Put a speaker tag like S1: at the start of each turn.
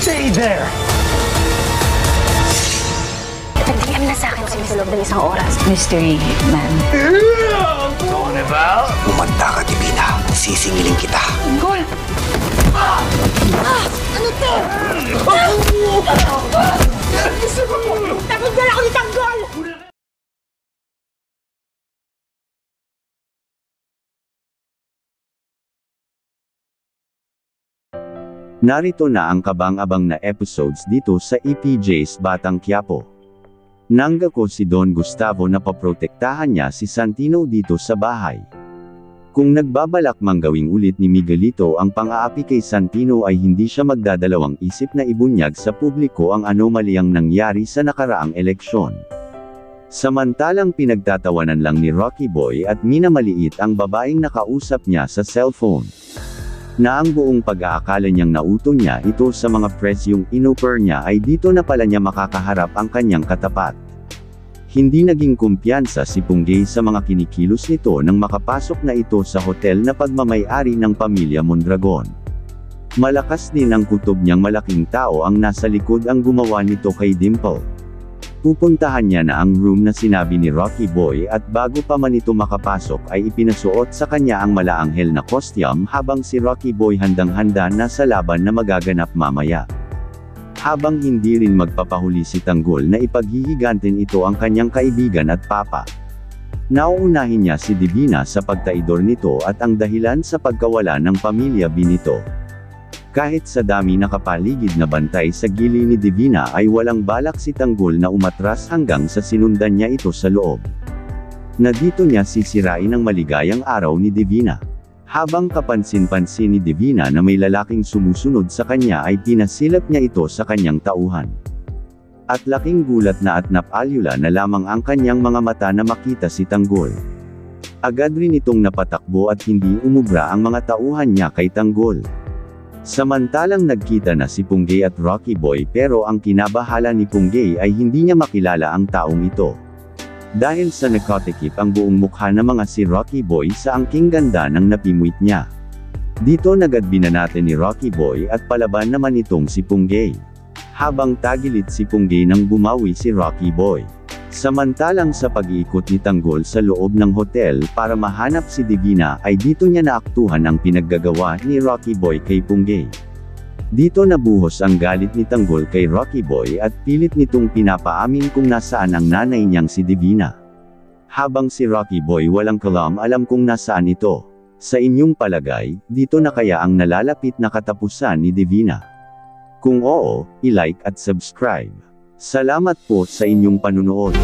S1: Stay there!
S2: Nag-DM na sa akin sa loob ng isang oras. Mystery man.
S1: Going about?
S3: Umanda ka, Divina. Sisingilin kita.
S2: Tanggol! Ano to? Tanggol ako ni Tanggol!
S4: Narito na ang kabang-abang na episodes dito sa EPJ's Batang Quiapo. Nanggako si Don Gustavo na paprotektahan niya si Santino dito sa bahay. Kung nagbabalak mang gawing ulit ni Miguelito ang pang-aapi kay Santino ay hindi siya magdadalawang isip na ibunyag sa publiko ang anomalyang nangyari sa nakaraang eleksyon. Samantalang pinagtatawanan lang ni Rocky Boy at Mina Maliit ang babaeng nakausap niya sa cellphone. Na ang buong pag-aakala niyang nauto niya ito sa mga press yung inuper niya ay dito na pala niya makakaharap ang kanyang katapat. Hindi naging kumpiyansa si Punggay sa mga kinikilos nito nang makapasok na ito sa hotel na pagmamay-ari ng pamilya Mondragon. Malakas din ang kutob niyang malaking tao ang nasa likod ang gumawa nito kay Dimple. Pupuntahan niya na ang room na sinabi ni Rocky Boy at bago pa man ito makapasok ay ipinasuot sa kanya ang malaanghel na costume habang si Rocky Boy handang-handa na sa laban na magaganap mamaya. Habang hindi rin magpapahuli si Tanggol na ipaghihigantin ito ang kanyang kaibigan at papa. Nauunahin niya si Divina sa pagtaidor nito at ang dahilan sa pagkawala ng pamilya Benito. Kahit sa dami nakapaligid na bantay sa gili ni Divina ay walang balak si Tanggol na umatras hanggang sa sinundan niya ito sa loob. Na dito niya sisirain ang maligayang araw ni Divina. Habang kapansin-pansin ni Divina na may lalaking sumusunod sa kanya ay pinasilap niya ito sa kanyang tauhan. At laking gulat na at napalula na lamang ang kanyang mga mata na makita si Tanggol. Agad rin itong napatakbo at hindi umubra ang mga tauhan niya kay Tanggol. Samantalang nagkita na si Punggay at Rocky Boy pero ang kinabahala ni Punggay ay hindi niya makilala ang taong ito. Dahil sa nakatikip ang buong mukha ng mga si Rocky Boy sa angking ganda ng napimwit niya. Dito nagadbina natin ni Rocky Boy at palaban naman itong si Punggay. Habang tagilid si Punggay nang bumawi si Rocky Boy. Samantalang sa pag-iikot ni Tanggol sa loob ng hotel para mahanap si Divina ay dito niya naaktuhan ang pinaggagawa ni Rocky Boy kay Punggay. Dito nabuhos ang galit ni Tanggol kay Rocky Boy at pilit nitong pinapaamin kung nasaan ang nanay niyang si Divina. Habang si Rocky Boy walang alam kung nasaan ito. Sa inyong palagay, dito na kaya ang nalalapit na katapusan ni Divina? Kung oo, i-like at subscribe. Salamat po sa inyong panunood.